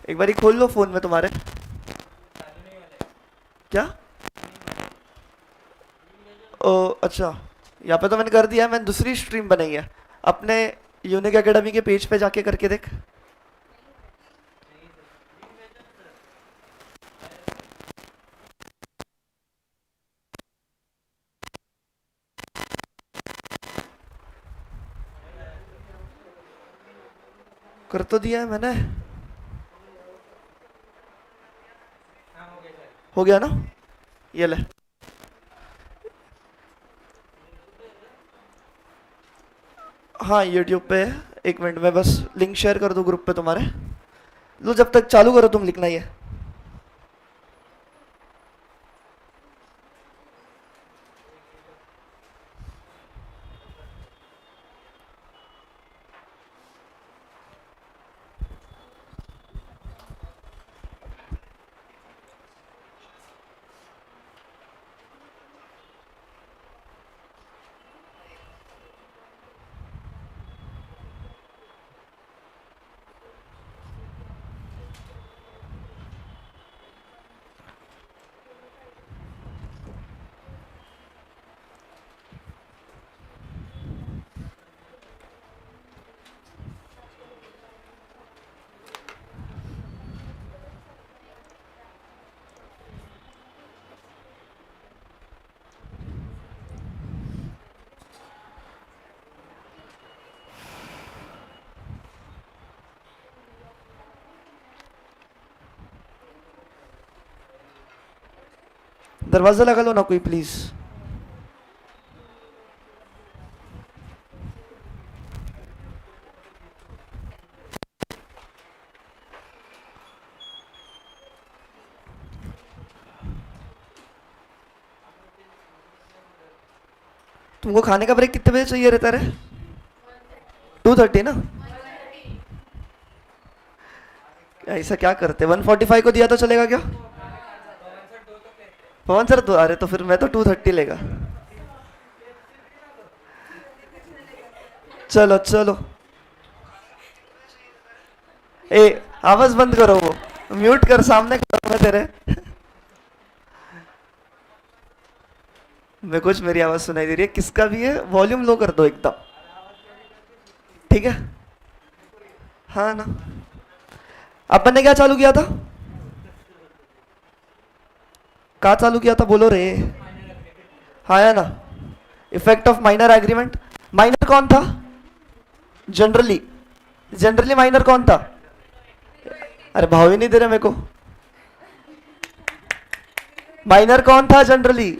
एक बार खोल लो फोन में तुम्हारे। क्या? ओ अच्छा, यहाँ पे तो मैंने कर दिया है। मैंने दूसरी स्ट्रीम बनाई है अपने यूनिक एकेडमी के पेज पे जाके करके देख। कर तो दिया है मैंने। हो गया ना? ये ले। हाँ यूट्यूब पे है। एक मिनट में बस लिंक शेयर कर दो ग्रुप पे तुम्हारे। लो जब तक चालू करो तुम लिखना ही है। दरवाजा लगा लो ना कोई प्लीज। तुमको खाने का ब्रेक कितने बजे चाहिए रहता है? 2:30 ना? ऐसा क्या करते? 1:45 को दिया तो चलेगा क्या? पवन सर तो, अरे तो फिर मैं तो 2:30 लेगा। चलो चलो। ए आवाज बंद करो, वो म्यूट कर, सामने खड़ा मैं तेरे। मैं कुछ, मेरी आवाज सुनाई दे रही है, किसका भी है वॉल्यूम लो कर दो एकदम। ठीक है। हाँ ना। अपन ने क्या चालू किया था? कहाँ चालू किया था बोलो रे? हाँ है ना। Effect of minor agreement. Minor कौन था जनरली? जनरली माइनर कौन था? अरे भाव ही नहीं दे रहे मेरे को। माइनर कौन था जनरली?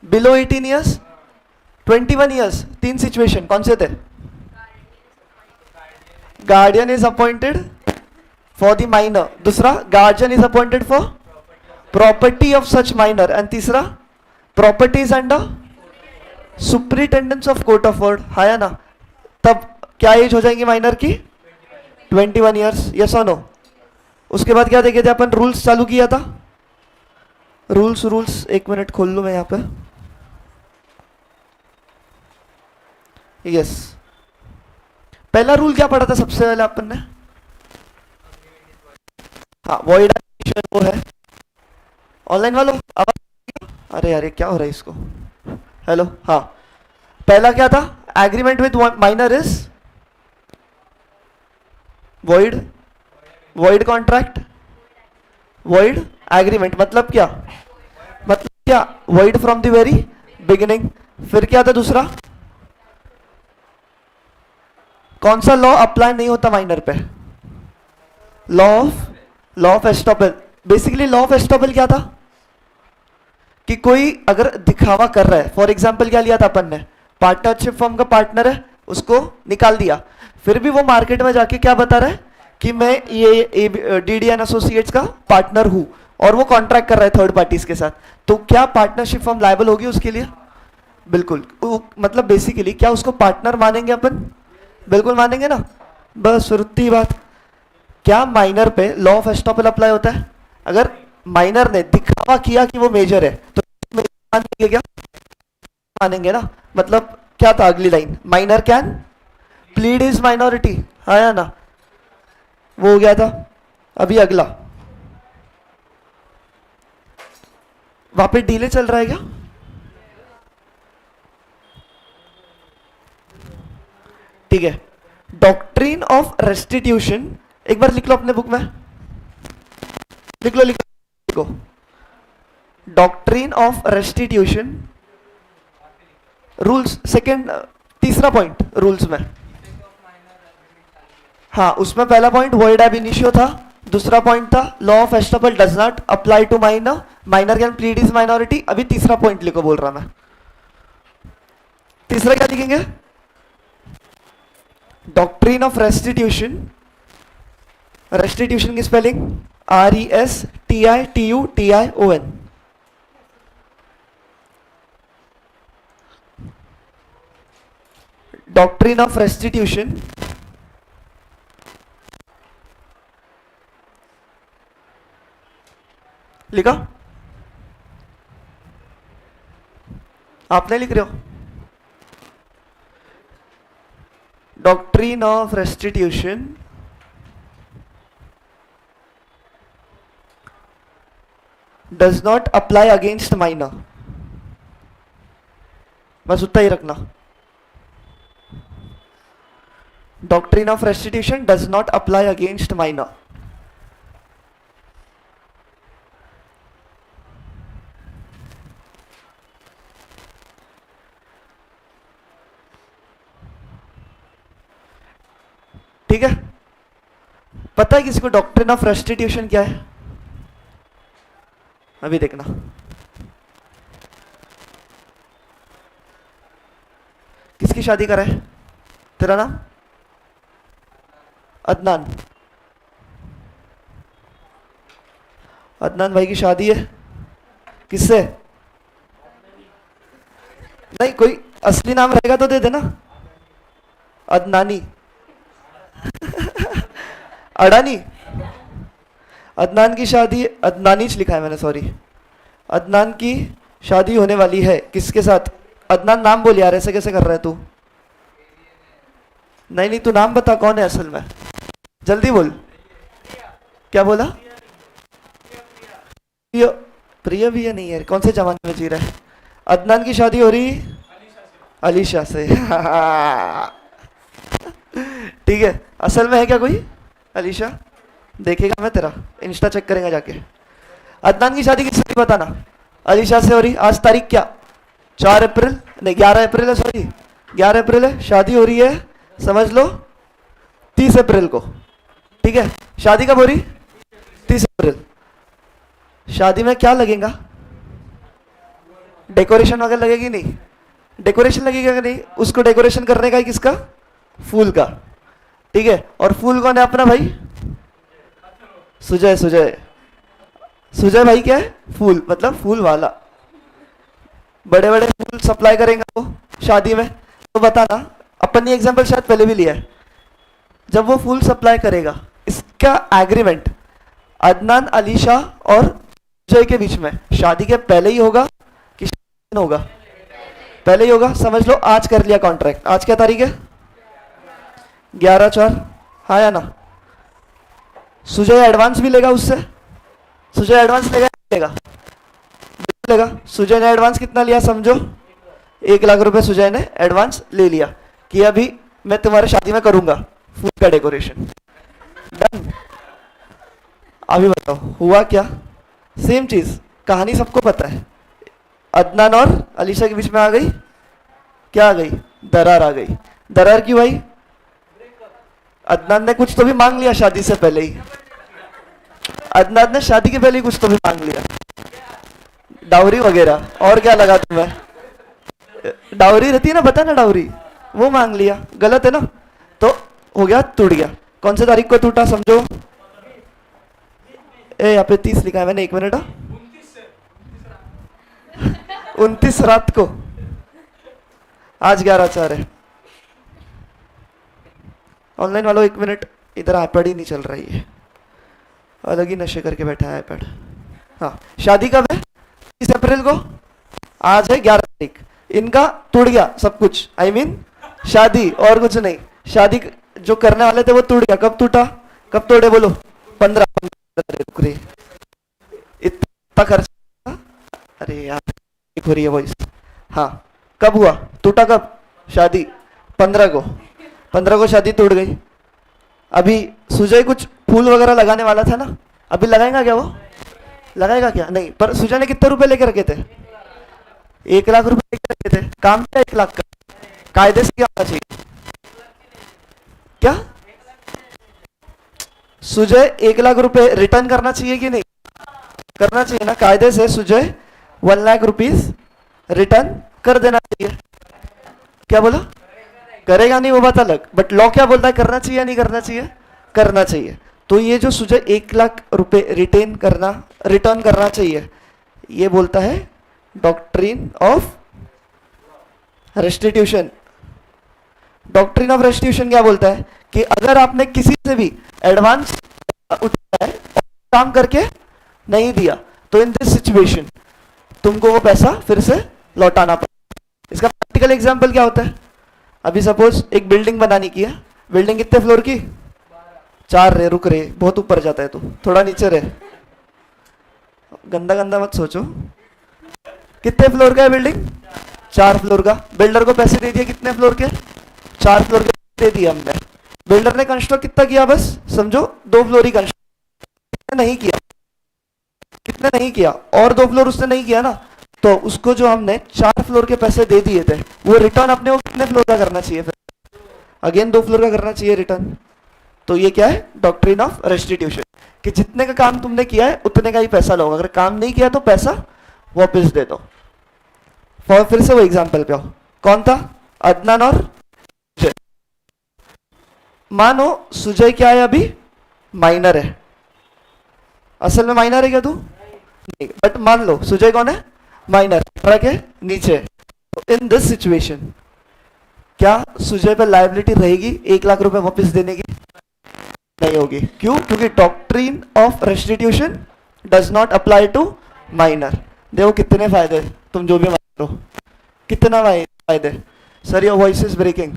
Below 18 years, 21 years. तीन सिचुएशन कौन से थे? Guardian is appointed for the minor, दूसरा guardian is appointed for property of such minor, and तीसरा properties under superintendence of court of ward. है ना? तब क्या एज हो जाएंगी माइनर की? 21 ईयर्स। यस और नो? उसके बाद क्या देखे थे अपन? रूल्स चालू किया था। रूल्स रूल्स एक मिनट खोल लूं मैं यहाँ पे। यस, पहला रूल क्या पढ़ा था सबसे पहले अपन ने? हाँ वॉइड वो है। ऑनलाइन वालों आवाज, अरे यार ये क्या हो रहा है इसको? हेलो। हाँ, पहला क्या था? Agreement with minor is void. Void contract, void agreement. मतलब क्या? मतलब क्या? Void from the very beginning. फिर क्या था दूसरा? कौन सा लॉ अप्लाई नहीं होता माइनर पे? Law of estoppel. Basically law of estoppel क्या था? कि कोई अगर दिखावा कर रहा है, फॉर एग्जाम्पल क्या लिया था अपन ने? पार्टनरशिप फर्म का पार्टनर है, उसको निकाल दिया, फिर भी वो मार्केट में जाके क्या बता रहा है कि मैं ये डीडी एंड एसोसिएट्स का पार्टनर हूं, और वो कॉन्ट्रैक्ट कर रहा है थर्ड पार्टीज के साथ, तो क्या पार्टनरशिप फर्म लायबल होगी उसके लिए? बिल्कुल। मतलब बेसिकली क्या उसको पार्टनर मानेंगे अपन? बिल्कुल मानेंगे ना। बस रुत्ती बात। क्या माइनर पे लॉ ऑफ एस्टॉपल अप्लाई होता है? अगर माइनर ने दिखावा किया कि वो मेजर है तो मानेंगे क्या? मानेंगे ना। मतलब क्या था अगली line? Minor can plead his minority. हाँ या ना? वो हो गया था। अभी अगला, वहां पे डीले चल रहा है क्या? ठीक है, डॉक्ट्रिन ऑफ रेस्टिट्यूशन, एक बार लिख लो अपने बुक में, लिख लो लिखो, doctrine of restitution, rules, second, तीसरा पॉइंट रूल्स में। हाँ, उसमें पहला पॉइंट वॉइड एब इनिशियो था, दूसरा पॉइंट था law of estoppel does not apply to minor, minor can plead his minority. अभी तीसरा पॉइंट लिखो, बोल रहा मैं। तीसरा क्या लिखेंगे? डॉक्ट्रिन ऑफ रेस्टिट्यूशन, रेस्टिट्यूशन की spelling RESTITUTION। Doctrine of restitution, लिखा? आप नहीं लिख रहे हो? Doctrine of restitution does not apply against minor, बस उतना ही रखना। Doctrine of restitution does not apply against minor. ठीक है, पता है किसी को डॉक्ट्रिन ऑफ रेस्टिट्यूशन क्या है? अभी देखना, किसकी शादी करा है? तेरा नाम? अदनान। अदनान भाई की शादी है, किससे? नहीं, कोई असली नाम रहेगा तो दे देना। अदनानी अडानी। अदनान की शादी, अदनानीच लिखा है मैंने, सॉरी। अदनान की शादी होने वाली है, किसके साथ? अदनान नाम बोल यार, ऐसे कैसे कर रहा है तू? नहीं नहीं, तू नाम बता, कौन है असल में, जल्दी बोल। क्या बोला? प्रिय भी है? नहीं यार, कौन से जमाने में जी रहा है? अदनान की शादी हो रही अलीशा से। ठीक है, असल में है क्या कोई अलीशा? देखेगा मैं तेरा इंस्टा चेक करेगा जाके। अदनान की शादी किससे बताना? अलीशा से हो रही। आज तारीख क्या? 4 अप्रैल, नहीं 11 अप्रैल है, सॉरी 11 अप्रैल है। शादी हो रही है, समझ लो 30 अप्रैल को। ठीक है, शादी कब हो रही? 30 अप्रैल। शादी में क्या लगेगा? डेकोरेशन वगैरह लगेगी? नहीं, डेकोरेशन लगेगा कि नहीं? उसको डेकोरेशन करने का है किसका? फूल का। ठीक है, और फूल कौन है अपना भाई? सुजय। सुजय, सुजय भाई क्या है? फूल, मतलब फूल वाला। बड़े बड़े फूल सप्लाई करेंगे वो शादी में। तो बताना, अपन ने एग्जांपल शायद पहले भी लिया है, जब वो फूल सप्लाई करेगा, इसका एग्रीमेंट अदनान, अलीशा और सुजय के बीच में शादी के पहले ही होगा कि होगा? पहले ही होगा। समझ लो आज कर लिया कॉन्ट्रैक्ट। आज क्या तारीख है? 11/4। हाँ या ना? सुजय एडवांस भी लेगा उससे? सुजय एडवांस लेगा? लेगा। सुजय ने एडवांस कितना लिया समझो? 1 लाख रुपए सुजय ने एडवांस ले लिया कि अभी मैं तुम्हारे शादी में करूंगा फूल का डेकोरेशन। डन। अभी बताओ हुआ क्या? सेम चीज, कहानी सबको पता है। अदनान और अलीशा के बीच में आ गई, क्या आ गई? दरार आ गई। दरार क्यों आई? अदनान ने कुछ तो भी मांग लिया शादी से पहले ही। अदनान ने शादी के पहले ही कुछ तो भी मांग लिया, डाउरी वगैरह। और क्या लगा तुम्हें? डाउरी रहती है ना, पता ना डाउरी, वो मांग लिया। गलत है ना? तो हो गया, टूट गया। कौन से तारीख को टूटा समझो? यहाँ पे 30 लिखा है मैंने, 1 मिनट। 29 रात को। आज 11/4 है। ऑनलाइन वालों 1 मिनट, इधर आईपैड ही नहीं चल रही है, अलग ही नशे करके बैठा है आईपैड। हाँ, शादी कब है? 30 अप्रैल को। आज है 11 तारीख। इनका टूट गया सब कुछ, I mean शादी और कुछ नहीं। शादी जो करने वाले थे वो टूट गया। कब टूटा? कब तोड़े बोलो? 15। रुक रही, इतना खर्चा, अरे यार हो रही है वॉइस। हाँ, कब हुआ टूटा? कब? शादी 15 को, 15 को शादी टूट गई। अभी सुजय कुछ फूल वगैरह लगाने वाला था ना, अभी लगाएगा क्या वो? लगाएगा क्या? नहीं। पर सुजय ने कितने रुपए लेके रखे थे? 1 लाख रुपए लेके रखे थे। काम क्या 1 लाख का? कायदे से क्या होना चाहिए? क्या सुजय 1 लाख रुपए रिटर्न करना चाहिए कि नहीं करना चाहिए? ना, कायदे से सुजय 1 लाख रुपीज रिटर्न कर देना चाहिए। क्या बोला? करेगा नहीं वो बात अलग, बट लॉ क्या बोलता है, करना चाहिए या नहीं करना चाहिए? करना चाहिए। तो ये जो सुजय 1 लाख रुपए रिटर्न करना चाहिए, ये बोलता है doctrine of restitution. Doctrine of restitution क्या बोलता है कि अगर आपने किसी से भी एडवांस उठाया है और काम करके नहीं दिया, तो इन दिस सिचुएशन तुमको वो पैसा फिर से लौटाना पड़ेगा। इसका प्रैक्टिकल एग्जांपल क्या होता है? अभी सपोज एक बिल्डिंग बनानी की है। बिल्डिंग कितने फ्लोर की? 4 रे, रुक रे, बहुत ऊपर जाता है तू, थोड़ा नीचे रहे, गंदा गंदा मत सोचो। कितने फ्लोर का है बिल्डिंग? 4 फ्लोर का। बिल्डर को पैसे दे दिए कितने फ्लोर के? 4 फ्लोर के दे दिए हमने। बिल्डर ने कंस्ट्रक्ट कितना किया? बस समझो 2 फ्लोर ही कंस्ट्रक्ट नहीं किया। कितने नहीं किया? और 2 फ्लोर उसने नहीं किया ना, तो उसको जो हमने 4 फ्लोर के पैसे दे दिए थे, वो रिटर्न अपने को कितने फ्लोर का करना चाहिए? फिर अगेन 2 फ्लोर का करना चाहिए रिटर्न। तो ये क्या है? डॉक्ट्रिन ऑफ रेस्टिट्यूशन, कि जितने का काम तुमने किया है उतने का ही पैसा लो, अगर काम नहीं किया तो पैसा वापस दे दो। फिर से वो एग्जाम्पल पे आओ। कौन था? अदनान और सुजय। मानो सुजय क्या है? अभी माइनर है। असल में माइनर है क्या तू? नहीं, बट मान लो सुजय कौन है? माइनर, फर्क है नीचे। इन दिस सिचुएशन क्या सुजय पर लायबिलिटी रहेगी 1 लाख रुपए वापस देने की? नहीं होगी। क्यों? क्योंकि doctrine of restitution does not apply to minor. देखो कितने फायदे, तुम जो भी मान लो, कितना फायदे। Sir your voice is breaking,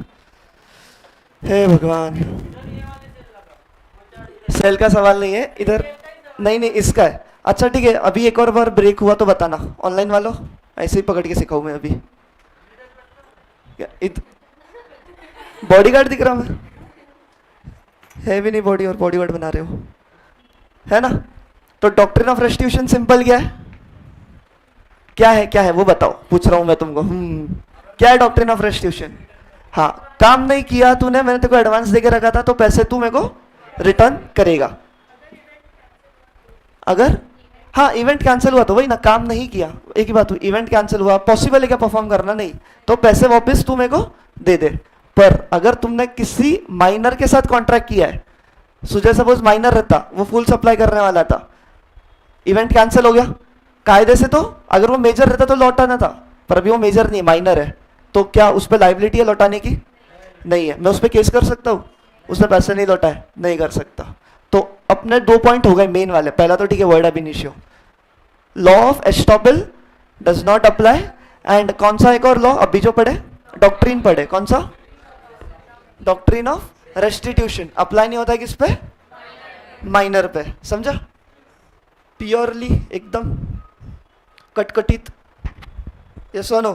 हे भगवान। सेल का सवाल नहीं है इधर, नहीं नहीं इसका है। अच्छा ठीक है, अभी एक और बार ब्रेक हुआ तो बताना ऑनलाइन वालों, ऐसे ही पकड़ के सिखाऊं मैं अभी। बॉडीगार्ड दिख रहा मैं? है भी नहीं बॉडी और बॉडीगार्ड बना रहे हो, है ना? तो डॉक्ट्रिन ऑफ रेस्टिट्यूशन सिंपल क्या है? क्या है? क्या है वो बताओ, पूछ रहा हूं मैं तुमको। क्या है डॉक्ट्रिन ऑफ रेस्टिट्यूशन? हाँ, काम नहीं किया तूने, मैंने तेरे को एडवांस देके रखा था, तो पैसे तू मेरे को रिटर्न करेगा। अगर हाँ इवेंट कैंसिल हुआ तो वही ना, काम नहीं किया, एक ही बात हुई, इवेंट कैंसिल हुआ, पॉसिबल है क्या परफॉर्म करना? नहीं, तो पैसे वापस तू मेरे को दे दे। पर अगर तुमने किसी माइनर के साथ कॉन्ट्रैक्ट किया है, सुजय सपोज माइनर रहता, वो फुल सप्लाई करने वाला था, इवेंट कैंसिल हो गया, कायदे से तो अगर वो मेजर रहता तो लौटाना था, पर अभी वो मेजर नहीं माइनर है, तो क्या उस पर लाइबिलिटी है लौटाने की? नहीं है। मैं उस पर केस कर सकता हूँ? उसने पैसे नहीं लौटाए, नहीं कर सकता। तो अपने 2 पॉइंट हो गए मेन वाले। पहला तो ठीक है, void ab initio, law of estoppel does not apply, and कौन सा एक और लॉ अभी जो पढ़े, डॉक्ट्रिन पढ़े, कौन सा? डॉक्ट्रिन ऑफ रेस्टिट्यूशन अप्लाई नहीं होता है किस पे? माइनर पे। समझा? प्योरली एकदम कटकटित, ये सुनो।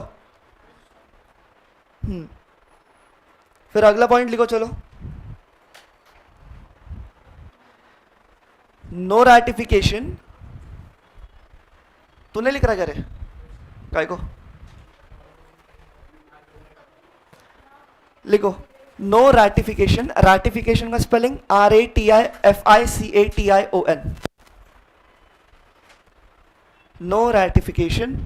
फिर अगला पॉइंट लिखो, चलो। नो रैटिफिकेशन, तूने लिख रहा क्या रे? काय को लिखो नो रैटिफिकेशन। रैटिफिकेशन का spelling RATIFICATION। No ratification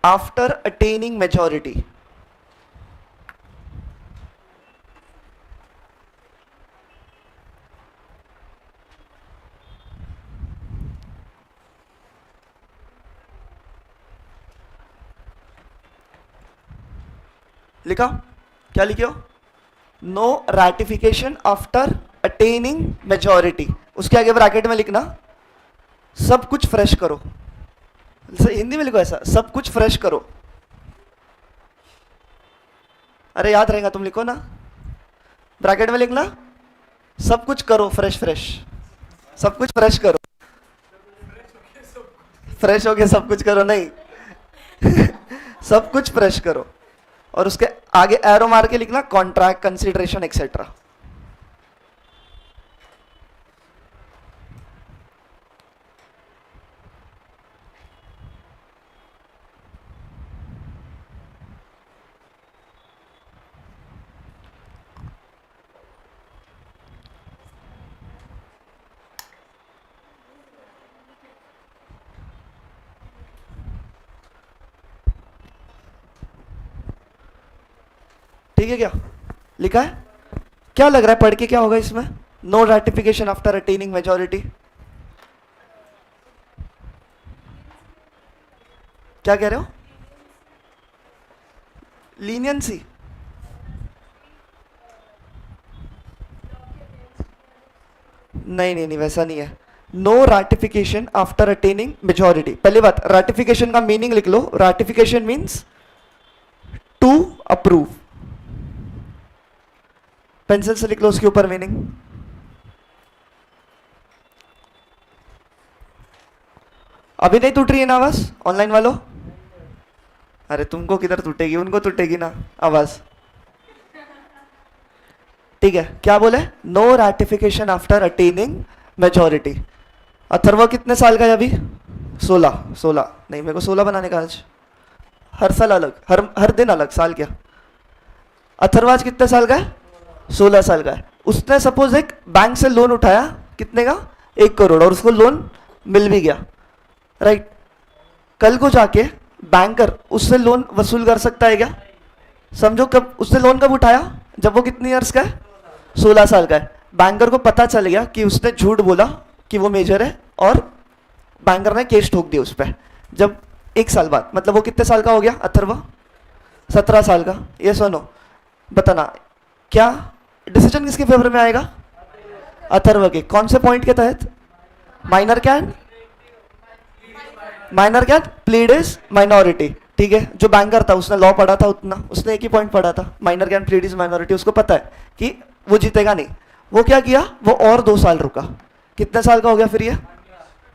after attaining majority. लिखा? क्या लिखे हो? No ratification after attaining majority. उसके आगे ब्रैकेट में लिखना सब कुछ फ्रेश करो। हिंदी में लिखो ऐसा, सब कुछ फ्रेश करो। अरे याद रहेगा, तुम लिखो ना, ब्रैकेट में लिखना, सब कुछ करो फ्रेश फ्रेश, सब कुछ फ्रेश करो, फ्रेश हो गया सब कुछ करो नहीं सब कुछ फ्रेश करो, और उसके आगे एरो मार के लिखना कॉन्ट्रैक्ट, कंसिडरेशन एक्सेट्रा। ठीक है क्या, लिखा है? क्या लग रहा है पढ़ के क्या होगा इसमें? No ratification after attaining majority, क्या कह रहे हो? लीनियंसी? नहीं नहीं नहीं, वैसा नहीं है। No ratification after attaining majority, पहली बात रैटिफिकेशन का मीनिंग लिख लो, ratification means to approve, pencil से लिख लो उसके ऊपर मीनिंग। अभी नहीं टूट रही है ना आवाज ऑनलाइन वालों? अरे तुमको किधर टूटेगी, उनको टूटेगी ना आवाज। ठीक है, क्या बोले? No ratification after attaining majority. Atharva कितने साल का है अभी? 16। 16 नहीं, मेरे को 16 बनाने का आज, हर साल अलग, हर दिन अलग, साल क्या। अथर्व आज कितने साल का है? 16 साल का है। उसने सपोज एक बैंक से लोन उठाया, कितने का? 1 करोड़, और उसको लोन मिल भी गया, राइट? कल को जाके बैंकर उससे लोन वसूल कर सकता है क्या? समझो कब उससे लोन कब उठाया? जब वो कितनी ईयर्स का है? 16 साल का है। बैंकर को पता चल गया कि उसने झूठ बोला कि वो मेजर है, और बैंकर ने केस ठोक दिया उस पर। जब 1 साल बाद, मतलब वो कितने साल का हो गया अथर्व? 17 साल का। ये सुनो, बताना क्या डिसीजन किसके फेवर में आएगा? अथर्व के। कौन से पॉइंट के तहत? Minor can, minor can plead his minority. ठीक है, जो बैंकर था उसने लॉ पढ़ा था उतना, उसने एक ही पॉइंट पढ़ा था, minor can plead his minority. उसको पता है कि वो जीतेगा नहीं। वो क्या किया? वो और 2 साल रुका। कितने साल का हो गया फिर ये?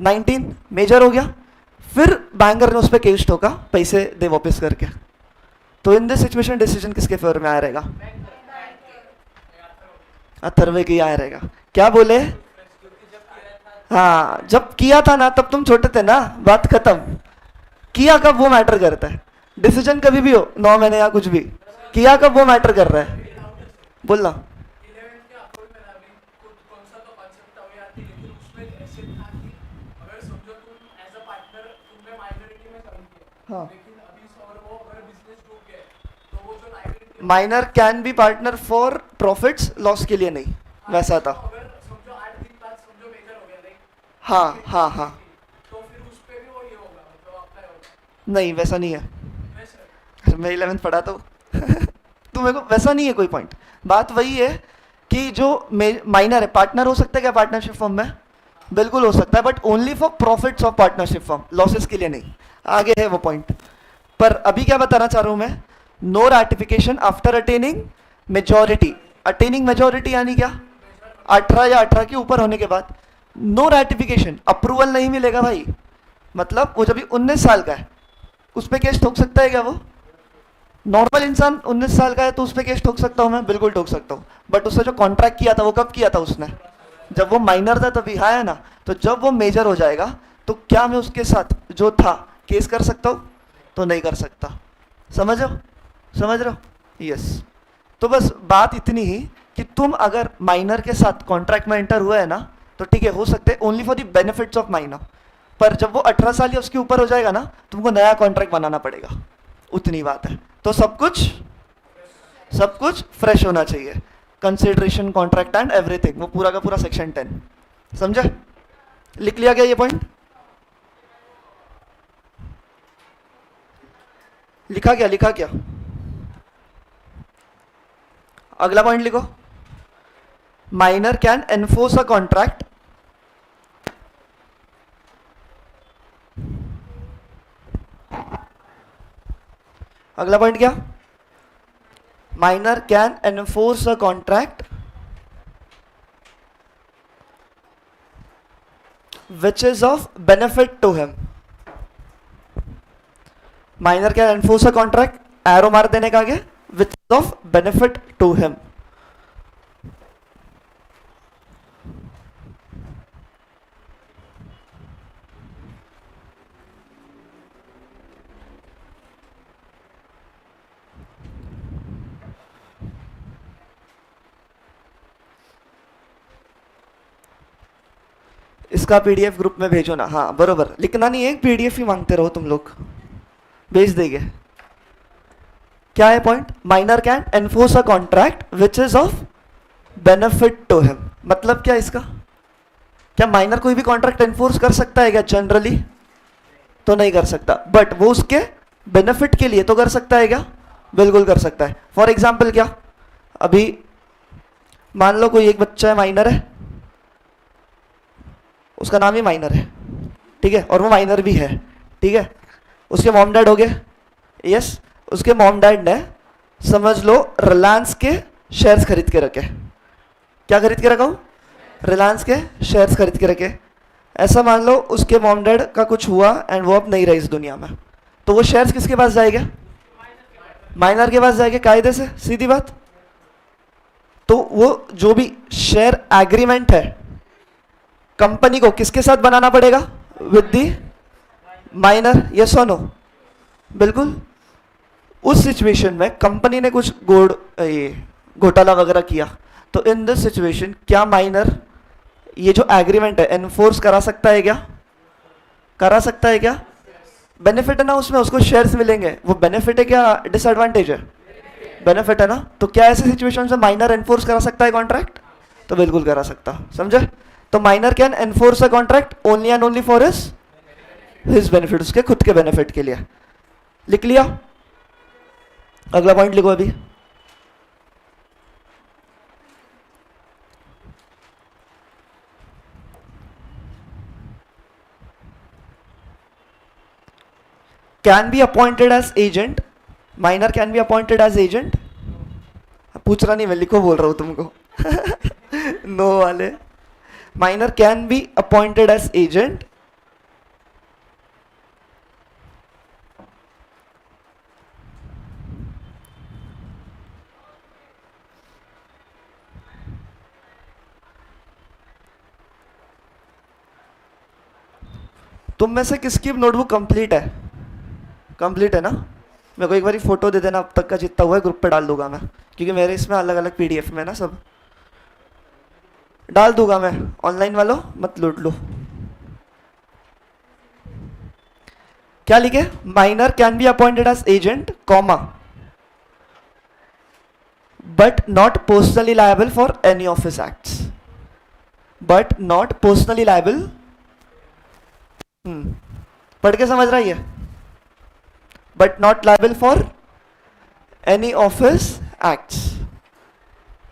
19, मेजर हो गया। फिर बैंकर ने उस पर केस ठोका, पैसे दे वापस करके। तो इन दिस सिचुएशन डिसीजन किसके फेवर में आया रहेगा? अथर्व के आया रहेगा। क्या बोले? हाँ, जब किया था ना तब तुम छोटे थे ना, बात खत्म। किया कब वो मैटर करता है। डिसीजन कभी भी हो, 9 महीने या कुछ भी, किया कब वो मैटर कर रहा है। बोलना। हाँ, minor can B partner for profits, loss के लिए नहीं, वैसा था। हाँ हाँ हाँ, नहीं वैसा नहीं है। मैं 11th पढ़ा तो तो मेरे को वैसा नहीं है कोई पॉइंट। बात वही है कि जो माइनर है, पार्टनर हो सकता है क्या पार्टनरशिप फर्म में? बिल्कुल हो सकता है, but only for profits of partnership firm, losses के लिए नहीं। आगे है वो पॉइंट। पर अभी क्या बताना चाह रहा हूं मैं? No ratification after attaining majority. Attaining majority यानी क्या? 18 या 18 के ऊपर होने के बाद नो रैटिफिकेशन, अप्रूवल नहीं मिलेगा भाई। मतलब वो जब 19 साल का है उस पर केस ठोक सकता है क्या वो? नॉर्मल इंसान 19 साल का है तो उस पर केस ठोक सकता हूं मैं, बिल्कुल ठोक सकता हूं। बट उससे जो कॉन्ट्रैक्ट किया था वो कब किया था उसने? जब वो माइनर था तभी, है ना? तो जब वो मेजर हो जाएगा तो क्या मैं उसके साथ जो था केस कर सकता हूं? तो नहीं कर सकता। समझ रहे हो? समझ रहे हो? यस। तो बस बात इतनी ही कि तुम अगर माइनर के साथ कॉन्ट्रैक्ट में एंटर हुआ है ना, तो ठीक है, हो सकते हैं only for the benefits of minor. पर जब वो 18 साल या उसके ऊपर हो जाएगा ना, तुमको नया कॉन्ट्रैक्ट बनाना पड़ेगा। उतनी बात है। तो सब कुछ फ्रेश होना चाहिए, कंसिडरेशन, कॉन्ट्रैक्ट एंड एवरीथिंग, वो पूरा का पूरा सेक्शन 10। समझे? लिख लिया गया ये पॉइंट? लिखा क्या? लिखा क्या? अगला पॉइंट लिखो। Minor can enforce a contract अगला पॉइंट क्या? Minor can enforce a contract which is of benefit to him. Minor can enforce a contract, arrow मार देने का आगे, which is of benefit to him. इसका पीडीएफ ग्रुप में भेजो ना। हाँ बरोबर, लिखना नहीं है, पीडीएफ ही मांगते रहो तुम लोग, भेज देंगे। क्या है point? Minor can enforce a contract which is of benefit to him. मतलब क्या इसका? क्या माइनर कोई भी कॉन्ट्रैक्ट एनफोर्स कर सकता है क्या? जनरली तो नहीं कर सकता, बट वो उसके बेनिफिट के लिए तो कर सकता है क्या? बिल्कुल कर सकता है। फॉर एग्जाम्पल क्या, अभी मान लो कोई एक बच्चा है, माइनर है, उसका नाम ही माइनर है, ठीक है, और वो माइनर भी है, ठीक है। उसके मॉम डैड हो गए, यस, उसके मॉम डैड ने समझ लो रिलायंस के शेयर्स खरीद के रखे। क्या खरीद के रखा हूं? रिलायंस के शेयर्स खरीद के रखे। ऐसा मान लो उसके मॉम डैड का कुछ हुआ एंड वो अब नहीं रहे इस दुनिया में, तो वो शेयर्स किसके पास जाएगा? माइनर के पास जाएगा, कायदे से, सीधी बात। तो वो जो भी शेयर एग्रीमेंट है कंपनी को किसके साथ बनाना पड़ेगा? विद दी माइनर, यस और नो? बिल्कुल। उस सिचुएशन में कंपनी ने कुछ घोटाला वगैरह किया, तो इन दिस सिचुएशन क्या माइनर ये जो एग्रीमेंट है एनफोर्स करा सकता है क्या? करा सकता है क्या? बेनिफिट है ना उसमें, उसको शेयर्स मिलेंगे, वो बेनिफिट है क्या डिसएडवांटेज है? बेनिफिट है ना। तो क्या ऐसी सिचुएशन में माइनर एनफोर्स करा सकता है कॉन्ट्रैक्ट? तो बिल्कुल करा सकता, समझे? तो minor can enforce a contract only and only for his benefit, उसके खुद के बेनिफिट के लिए। लिख लिया? अगला पॉइंट लिखो अभी। Can be appointed as agent, minor can be appointed as agent. पूछ रहा नहीं मैं, लिखो बोल रहा हूं तुमको नो वाले। Minor can be appointed as agent तुम में से किसकी नोटबुक कंप्लीट है? कंप्लीट है ना? मेरे को एक बार फोटो दे देना अब तक का जितना हुआ है, ग्रुप पे डाल दूंगा मैं, क्योंकि मेरे इसमें अलग अलग पीडीएफ में ना सब डाल दूंगा मैं। ऑनलाइन वालों मत लूट लो। क्या लिखे? Minor can be appointed as agent comma but not personally liable for any of his acts. But not personally liable, पढ़ के समझ रहा है? But not liable for any of his acts,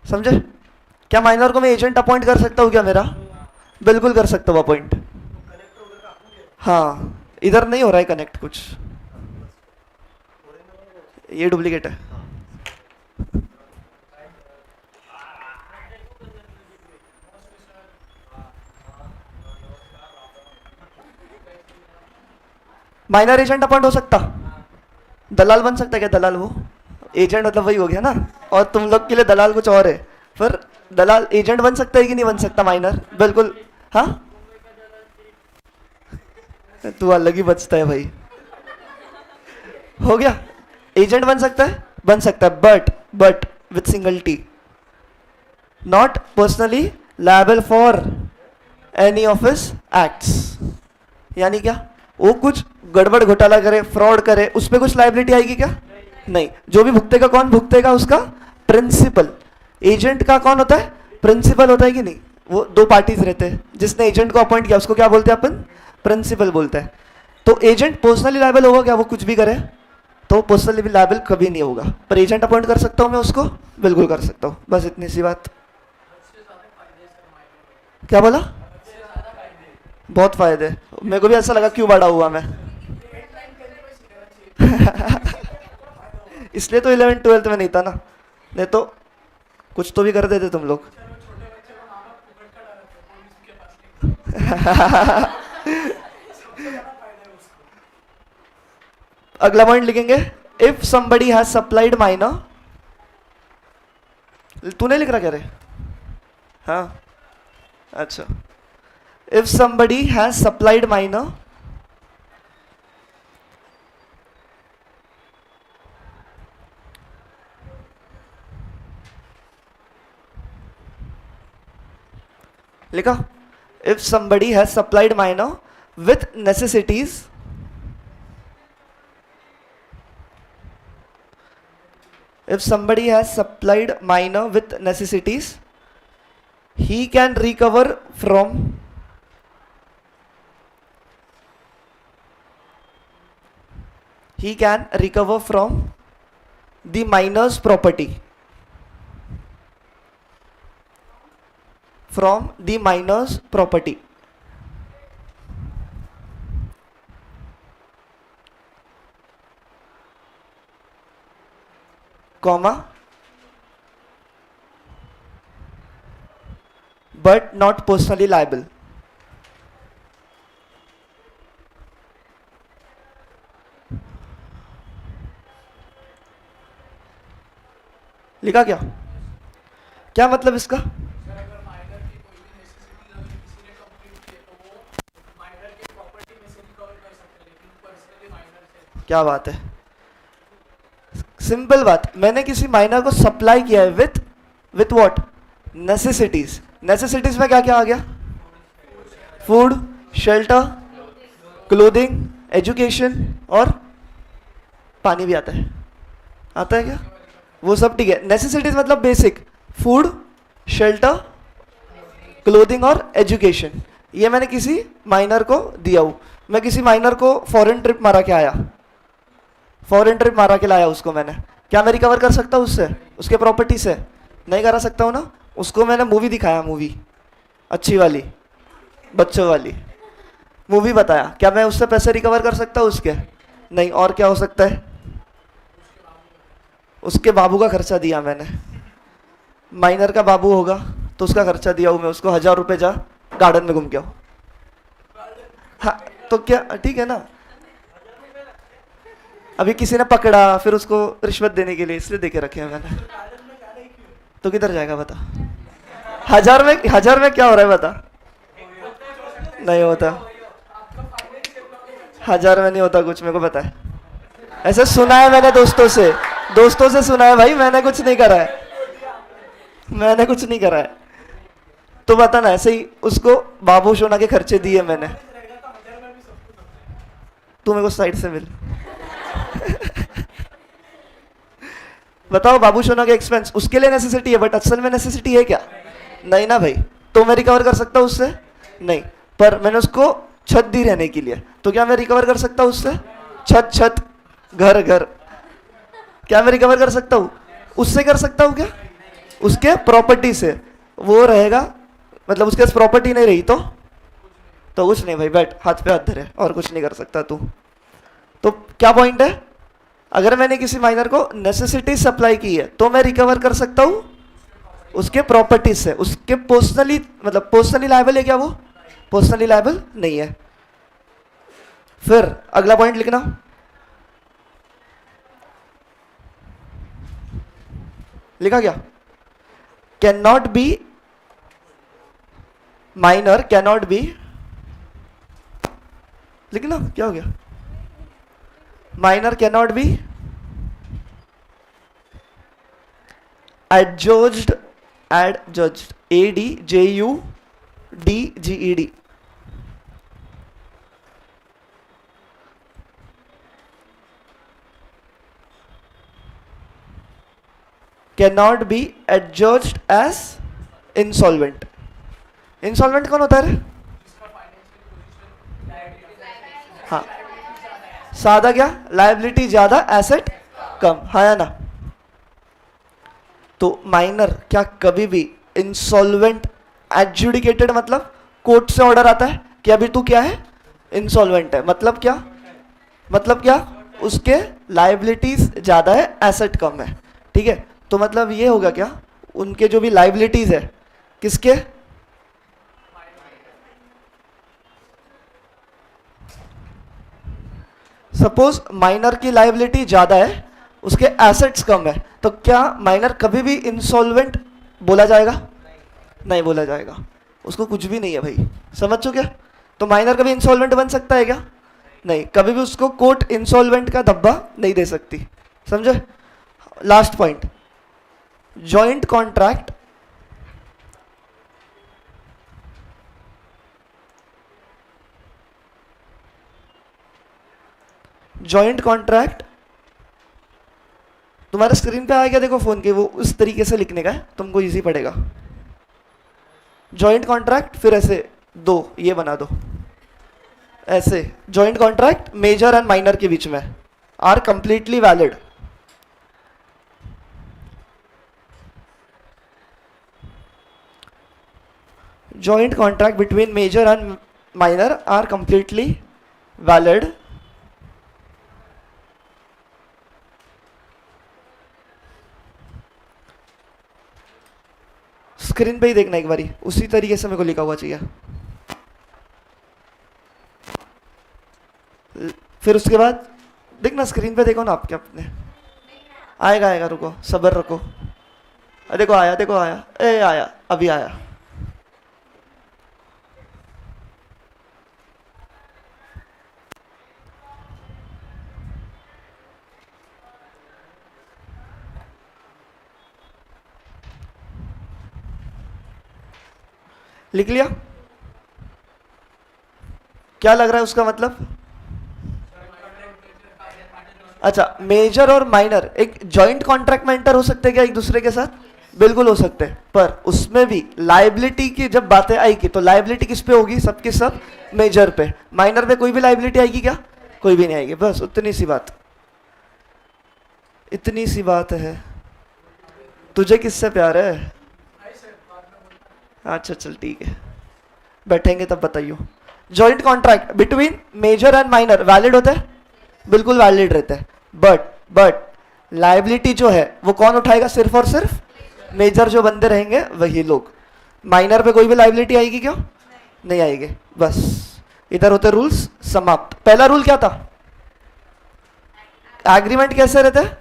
समझे? क्या माइनर को मैं एजेंट अपॉइंट कर सकता हूँ क्या मेरा? बिल्कुल कर सकता हूँ अपॉइंट। हाँ, इधर नहीं हो रहा है कनेक्ट, कुछ ये डुप्लीकेट है। माइनर एजेंट अपॉइंट हो सकता, दलाल बन सकता है क्या? दलाल, वो एजेंट मतलब वही हो गया ना, और तुम लोग के लिए दलाल कुछ और है। फिर दलाल एजेंट बन सकता है कि नहीं बन सकता माइनर? बिल्कुल। हाँ, तू अलग ही बचता है भाई। हो गया, एजेंट बन सकता है, बन सकता है, but with single T, not personally liable for any of his acts. यानी क्या? वो कुछ गड़बड़ घोटाला करे, फ्रॉड करे, उस पर कुछ लायबिलिटी आएगी क्या? नहीं। जो भी भुगतेगा, कौन भुगतेगा? उसका प्रिंसिपल। एजेंट का कौन होता है? प्रिंसिपल होता है कि नहीं? वो दो पार्टीज रहते हैं, जिसने एजेंट को अपॉइंट किया उसको क्या बोलते हैं अपन? प्रिंसिपल बोलते हैं। तो एजेंट पर्सनली लायबल होगा क्या? वो कुछ भी करे तो पर्सनली लायबल कभी नहीं होगा, पर एजेंट अपॉइंट कर सकता हूं मैं उसको, बिल्कुल कर सकता हूं। बस इतनी सी बात। क्या बोला? बहुत फायदे। मेरे को भी ऐसा लगा क्यों बड़ा हुआ मैं इसलिए तो 11th 12th में नहीं था ना। नहीं तो कुछ तो भी कर देते तुम लोग। अगला पॉइंट लिखेंगे, if somebody has supplied minor, तूने लिख रहा क्या रे? हाँ अच्छा, if somebody has supplied minor लिखा, if somebody has supplied minor with necessities, if somebody has supplied minor with necessities, he can recover from the minor's property, from the minor's property, comma, but not personally liable. लिखा क्या? क्या मतलब इसका? क्या बात है, simple बात, मैंने किसी माइनर को सप्लाई किया है विथ व्हाट? नेसेसिटीज। नेसेसिटीज में क्या क्या आ गया? फूड, शेल्टर, क्लोथिंग, एजुकेशन और पानी भी आता है। आता है क्या? वो सब ठीक है। नेसेसिटीज मतलब बेसिक, फूड, शेल्टर, क्लोथिंग और एजुकेशन। ये मैंने किसी माइनर को दिया हूं। मैं किसी माइनर को फॉरेन ट्रिप मारा के आया, फॉरेन ट्रिप मारा के लाया उसको मैंने, क्या मैं रिकवर कर सकता हूँ उससे, उसके प्रॉपर्टी से? नहीं करा सकता हूँ ना। उसको मैंने मूवी दिखाया, मूवी अच्छी वाली, बच्चों वाली मूवी बताया, क्या मैं उससे पैसे रिकवर कर सकता हूँ उसके? नहीं। और क्या हो सकता है? उसके बाबू का खर्चा दिया मैंने, माइनर का बाबू होगा तो उसका खर्चा दिया हूँ मैं उसको, 1000 रुपये, जा गार्डन में घूम के आओ। हाँ तो क्या ठीक है ना। अभी किसी ने पकड़ा, फिर उसको रिश्वत देने के लिए इसलिए देके रखे हैं मैंने। तो किधर जाएगा बता? 1000 में क्या हो रहा है बता? नहीं होता, 1000 में नहीं होता कुछ, मेरे को पता है। ऐसे सुना है मैंने दोस्तों से सुना है भाई, मैंने कुछ नहीं करा है, मैंने कुछ नहीं करा है। तो बता ना, ऐसे ही उसको बाबू सोना के खर्चे दिए मैंने। तू मेरे को साइड से मिल। बताओ, बाबू सोना के एक्सपेंस उसके लिए नेसेसिटी है, बट असल में नेसेसिटी है क्या? नहीं ना भाई। तो मैं रिकवर कर सकता हूँ उससे? नहीं। पर मैंने उसको छत दी रहने के लिए, तो क्या मैं रिकवर कर सकता हूँ उससे? छत, घर, क्या मैं रिकवर कर सकता हूँ उससे? कर सकता हूँ क्या? उसके प्रॉपर्टी से। वो रहेगा, मतलब उसके पास प्रॉपर्टी नहीं रही तो कुछ नहीं भाई, बैठ, हाथ पे हाथ धरे, और कुछ नहीं कर सकता तू। तो क्या पॉइंट है? अगर मैंने किसी माइनर को नेसेसिटी सप्लाई की है तो मैं रिकवर कर सकता हूं उसके प्रॉपर्टी से। उसके पर्सनली, मतलब पर्सनली लायबल है क्या वो? पर्सनली लायबल नहीं है। फिर अगला पॉइंट लिखना, लिखा क्या? Can not B, minor can not B, लिखना क्या हो गया? Minor can not B adjudged, ADJUDGED, cannot be adjudged as insolvent. Insolvent कौन होता है? हाँ, सादा क्या? लायबिलिटी ज्यादा, एसेट कम, है ना? तो माइनर क्या कभी भी इंसॉल्वेंट, एडजुडिकेटेड मतलब कोर्ट से ऑर्डर आता है कि अभी तू क्या है? इंसॉल्वेंट है। मतलब क्या? उसके लायबिलिटीज ज्यादा है, एसेट कम है। ठीक है, तो मतलब ये होगा क्या, उनके जो भी लाइबिलिटीज है किसके, सपोज माइनर की लाइबिलिटी ज्यादा है, उसके एसेट्स कम है, तो क्या माइनर कभी भी इंसॉल्वेंट बोला जाएगा? नहीं बोला जाएगा, उसको कुछ भी नहीं है भाई, समझ चुके? तो माइनर कभी इंसॉल्वेंट बन सकता है क्या? नहीं, कभी भी उसको कोर्ट इंसॉल्वेंट का धब्बा नहीं दे सकती, समझे? Last point, joint contract joint contract तुम्हारे स्क्रीन पे आएगा, देखो फोन के, वो उस तरीके से लिखने का है, तुमको इजी पड़ेगा। जॉइंट कॉन्ट्रैक्ट, फिर ऐसे दो ये बना दो, ऐसे joint contract major and minor के बीच में are completely valid. Joint contract between major and minor are completely valid screen पे ही देखना एक बारी, उसी तरीके से मेरे को लिखा हुआ चाहिए। फिर उसके बाद देखना स्क्रीन पे, देखो ना आपके अपने, आएगा आएगा, रुको सब्र रखो। देखो आया, देखो आया, ए आया, अभी आया। लिख लिया? क्या लग रहा है उसका मतलब? अच्छा, मेजर और माइनर एक जॉइंट कॉन्ट्रैक्ट में एंटर हो सकते हैं क्या एक दूसरे के साथ? बिल्कुल हो सकते हैं, पर उसमें भी लाइबिलिटी की जब बातें आएगी तो लाइबिलिटी किस पे होगी? सबके सब मेजर पे। माइनर पे कोई भी लाइबिलिटी आएगी क्या? कोई भी नहीं आएगी, बस उतनी सी बात, इतनी सी बात है। तुझे किससे प्यार है? अच्छा चल ठीक है, बैठेंगे तब बताइयो। Joint contract between major and minor valid होता है? बिल्कुल वैलिड रहता है, बट लाइबिलिटी जो है वो कौन उठाएगा? सिर्फ और सिर्फ मेजर जो बंदे रहेंगे वही लोग। माइनर पे कोई भी लाइबिलिटी आएगी क्या? नहीं आएगी, बस इधर होते रूल्स समाप्त। पहला रूल क्या था? एग्रीमेंट कैसे रहता है?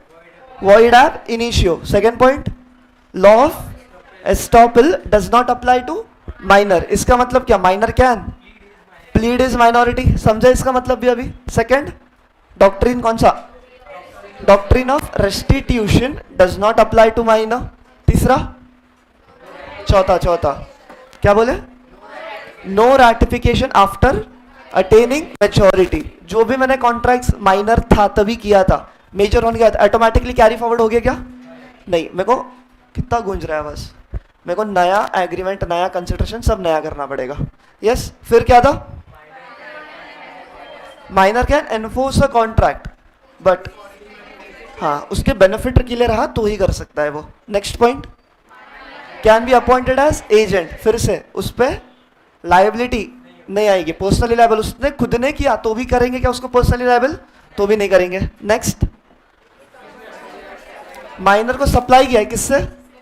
Void ab initio. Second point, law of estoppel does not apply to minor. इसका मतलब क्या? Minor can plead his minority, समझा इसका मतलब भी अभी? सेकेंड, डॉक्ट्रिन कौन सा? Doctrine of restitution does not apply to minor. तीसरा, चौथा क्या बोले? No ratification after attaining maturity. जो भी मैंने कॉन्ट्रैक्ट्स माइनर था तभी किया था, मेजर होने गया था, ऑटोमेटिकली कैरी फॉरवर्ड हो गया क्या? नहीं। मेरे को कितना गूंज रहा है बस, मेरे को नया एग्रीमेंट, नया कंसिडरेशन, सब नया करना पड़ेगा। यस, फिर क्या था? Minor can enforce a contract, but हाँ उसके बेनिफिट के लिए रहा तो ही कर सकता है वो। Next point, can be appointed as agent. फिर से उस पर लाइबिलिटी नहीं आएगी, पर्सनली लायबल उसने खुद ने किया तो भी करेंगे क्या उसको पर्सनली लायबल? तो भी नहीं करेंगे। नेक्स्ट, माइनर को सप्लाई किया है किससे?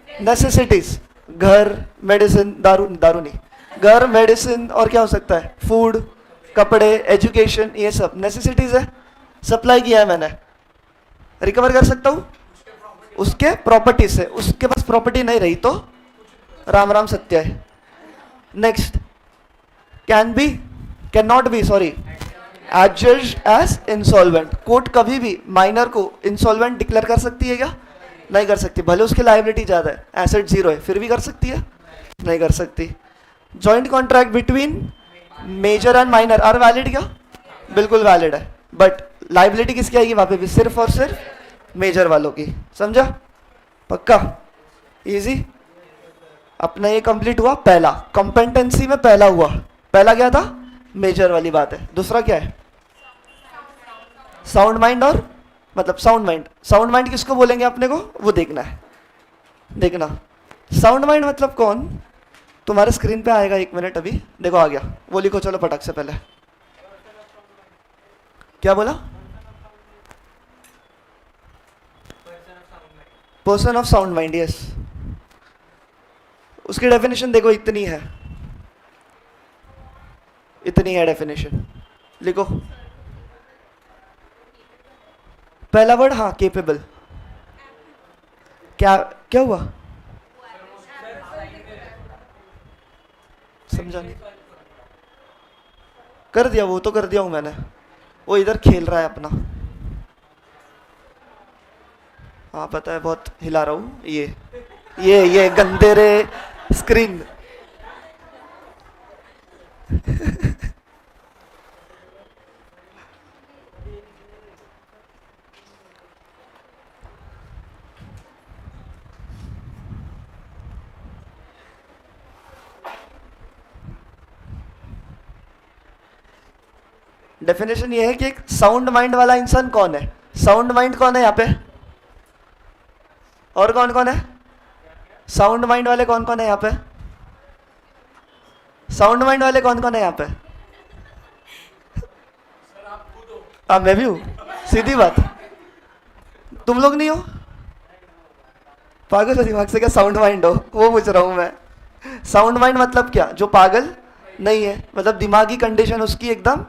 नेसेसिटीज, घर, मेडिसिन, दारू नहीं, घर, मेडिसिन और क्या हो सकता है? फूड, कपड़े, एजुकेशन, ये सब नेसेसिटीज है, सप्लाई किया है मैंने, रिकवर कर सकता हूं उसके प्रॉपर्टी से। उसके पास प्रॉपर्टी नहीं रही तो राम राम सत्य है। Next, can not be adjudged as insolvent. Court कभी भी माइनर को इंसॉल्वेंट डिक्लेयर कर सकती है क्या? नहीं कर सकती, भले उसकी लायबिलिटी ज्यादा है, एसेट जीरो है, फिर भी कर सकती है? नहीं कर सकती। Joint contract between major and minor are valid क्या? बिल्कुल वैलिड है, बट लायबिलिटी किसकी आएगी वहां पे भी? सिर्फ और सिर्फ मेजर वालों की। समझा? पक्का? इजी। अपना ये कंप्लीट हुआ पहला, कॉम्पिटेंसी में पहला हुआ। पहला क्या था? मेजर वाली बात है। दूसरा क्या है? साउंड माइंड, और मतलब साउंड माइंड किसको बोलेंगे अपने को वो देखना है। देखना साउंड माइंड मतलब कौन? तुम्हारे स्क्रीन पे आएगा, एक मिनट अभी देखो आ गया, वो लिखो चलो पटक से पहले। क्या बोला? Person of sound mind, yes. उसकी डेफिनेशन देखो, इतनी है, इतनी है डेफिनेशन, लिखो। पहला वर्ड, हाँ, केपेबल। क्या क्या हुआ, समझा नहीं। कर दिया, वो तो कर दिया हूं मैंने, वो इधर खेल रहा है अपना। हाँ पता है, बहुत हिला रहा हूँ, ये गंदे रे स्क्रीन। डेफिनेशन ये है कि एक साउंड माइंड वाला इंसान कौन है। साउंड माइंड कौन है यहाँ पे, और कौन कौन है साउंड माइंड वाले, कौन कौन है यहाँ पे, साउंड माइंड वाले कौन कौन है यहाँ पे। हाँ मैं भी हूँ, सीधी बात। तुम लोग नहीं हो, पागल हो दिमाग से क्या साउंड माइंड हो, वो पूछ रहा हूँ मैं। साउंड माइंड मतलब क्या, जो पागल नहीं है, मतलब दिमागी कंडीशन उसकी एकदम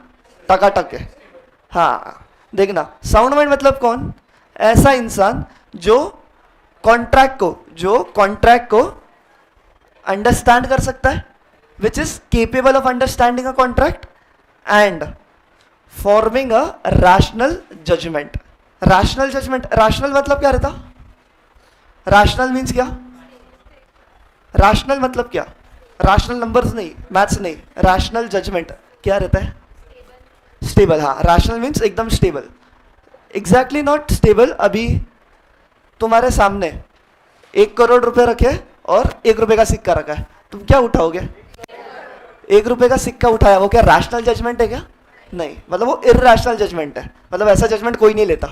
टकाटक है। हाँ देखना, साउंड माइंड मतलब कौन, ऐसा इंसान जो कॉन्ट्रैक्ट को अंडरस्टैंड कर सकता है, which is capable of understanding a contract and forming a rational judgement. Rational मतलब क्या रहता, रैशनल मीन्स क्या, रैशनल मतलब क्या, रैशनल नंबर्स नहीं, मैथ्स नहीं, रैशनल जजमेंट क्या रहता है, स्टेबल। हाँ, रैशनल मीन्स एकदम स्टेबल, एग्जैक्टली नॉट स्टेबल। अभी तुम्हारे सामने 1 करोड़ रुपए रखे और 1 रुपए का सिक्का रखा है, तुम क्या उठाओगे, 1 रुपए का सिक्का उठाया, वो क्या रैशनल जजमेंट है क्या, नहीं, मतलब वो इररैशनल जजमेंट है, मतलब ऐसा जजमेंट कोई नहीं लेता,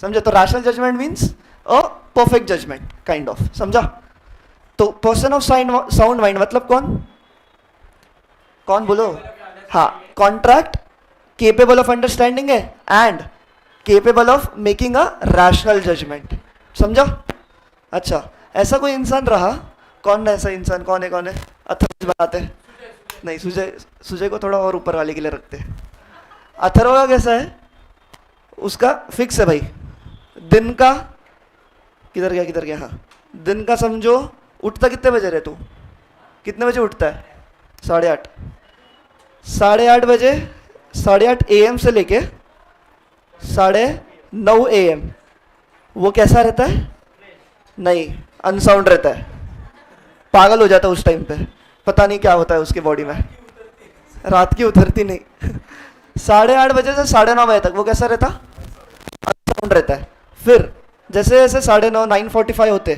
समझे। तो rational judgement means a perfect judgement kind of, समझा। तो पर्सन ऑफ साउंड माइंड मतलब कौन, कौन बोलो, हाँ, कॉन्ट्रैक्ट केपेबल ऑफ अंडरस्टैंडिंग है and capable of making a rational judgement, समझा। अच्छा, ऐसा कोई इंसान रहा, कौन है ऐसा इंसान, कौन है अथर्व बनाते हैं, नहीं सुजय को थोड़ा और ऊपर वाले के लिए रखते हैं। अथर्व का कैसा है, उसका फिक्स है भाई, दिन का किधर गया, हाँ, दिन का समझो, उठता कितने बजे रहे तू, कितने बजे उठता है, 8:30, 8:30 बजे, 8:30 AM से लेके 9:30 AM वो कैसा रहता है, नहीं, अनसाउंड रहता है, पागल हो जाता है उस टाइम पे, पता नहीं क्या होता है उसके बॉडी में, रात की उतरती नहीं। 8:30 बजे से 9:30 बजे तक वो कैसा रहता, अनसाउंड रहता है। फिर जैसे जैसे 9:30 9:45 होते,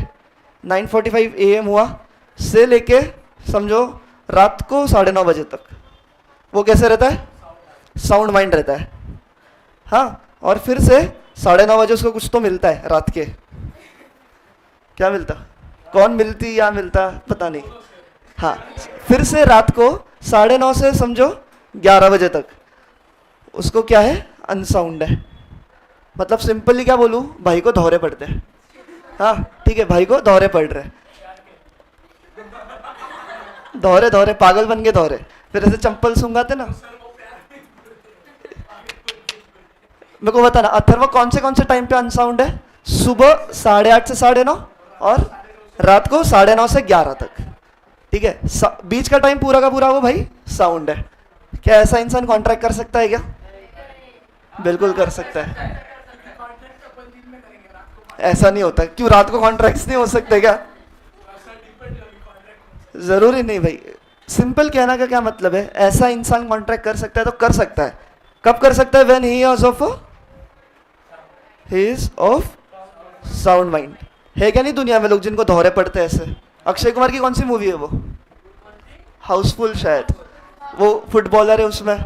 9:45 AM हुआ से लेके समझो रात को 9:30 बजे तक वो कैसे रहता है, साउंड माइंड रहता है। हाँ, और फिर से 9:30 बजे उसको कुछ तो मिलता है रात के, क्या मिलता, कौन मिलती या मिलता पता नहीं। हाँ, फिर से रात को 9:30 से समझो 11 बजे तक उसको क्या है, अनसाउंड है। मतलब सिंपली क्या बोलूँ, भाई को दौरे पड़ते हैं। हाँ ठीक है, भाई को दौरे पड़ रहे, दौरे पागल बन के दौरे, फिर ऐसे चंपल सूंघाते ना। मेरे को बताना, अथर्व कौन से टाइम पे अनसाउंड है, सुबह 8:30 से 9:30 और रात को 9:30 से 11 तक, ठीक है। बीच का टाइम पूरा का पूरा वो भाई साउंड है। क्या ऐसा इंसान कॉन्ट्रैक्ट कर सकता है क्या, बिल्कुल कर सकता है। ऐसा नहीं होता, क्यों, रात को कॉन्ट्रैक्ट्स नहीं हो सकते क्या, जरूरी नहीं भाई। सिंपल कहना का क्या मतलब है, ऐसा इंसान कॉन्ट्रैक्ट कर सकता है तो कर सकता है। कब कर सकता है, when he is of sound mind. है क्या नहीं दुनिया में लोग जिनको दौरे पड़ते हैं ऐसे। अक्षय कुमार की कौन सी मूवी है वो, हाउसफुल शायद, वो फुटबॉलर है उसमें,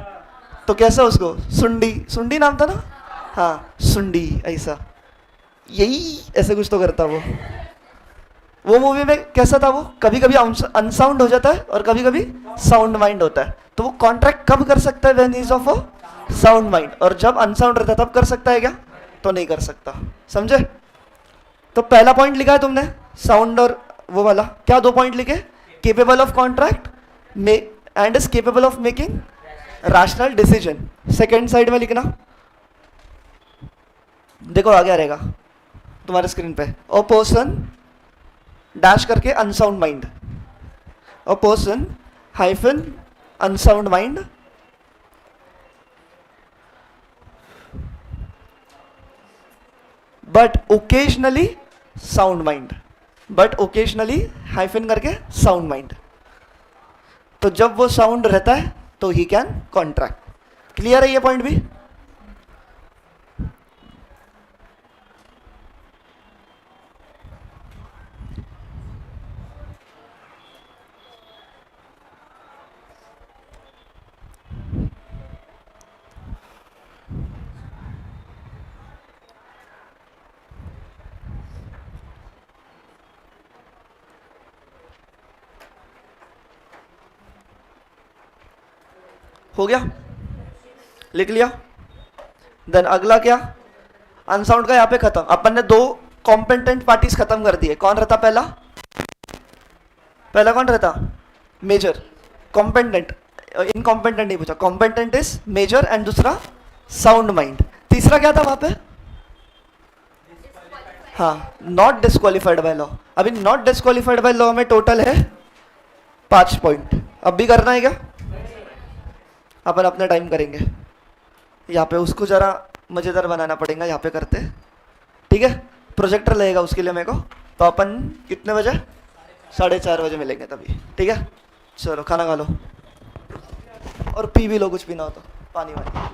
तो कैसा उसको सुंडी नाम था ना, हाँ सुंडी, ऐसा यही ऐसे कुछ तो करता वो मूवी में कैसा था, वो कभी कभी अनसाउंड हो जाता है और कभी कभी साउंड माइंड होता है। तो वो कॉन्ट्रैक्ट कब कर सकता है, when he is of a sound mind, और जब अनसाउंड रहता है तब कर सकता है क्या, तो नहीं कर सकता, समझे। तो पहला पॉइंट लिखा है तुमने साउंड और वो वाला, क्या दो पॉइंट लिखे? Capable of contract and is capable of making rational decision. Second side में लिखना, देखो आगे आ रहेगा तुम्हारे स्क्रीन पे, अ पर्सन डैश करके unsound mind, a person hyphen unsound mind but occasionally sound mind, but occasionally hyphen करके साउंड माइंड। तो जब वो साउंड रहता है तो ही कैन कॉन्ट्रैक्ट। क्लियर है ये पॉइंट भी? हो गया, लिख लिया। देन अगला क्या, अनसाउंड का यहाँ पे खत्म। अपन ने दो कॉम्पेटेंट पार्टीज खत्म कर दिए। कौन रहता पहला? पहला कौन रहता? मेजर। कॉम्पेटेंट, इनकॉम्पेटेंट नहीं पूछा, कॉम्पेटेंट इज मेजर एंड दूसरा साउंड माइंड। तीसरा क्या था वहां पे? हाँ, नॉट डिस्क्वालिफाइड बाय लॉ। अभी नॉट डिस्क्वालिफाइड बाय लॉ में टोटल है 5 पॉइंट। अब भी करना है क्या? अपन अपना टाइम करेंगे। यहाँ पे उसको जरा मजेदार बनाना पड़ेगा, यहाँ पे करते, ठीक है? प्रोजेक्टर लगेगा उसके लिए मेरे को। तो अपन कितने बजे? 4:30 बजे मिलेंगे तभी, ठीक है? चलो खाना खा लो और पी भी लो, कुछ पीना हो तो, पानी वानी।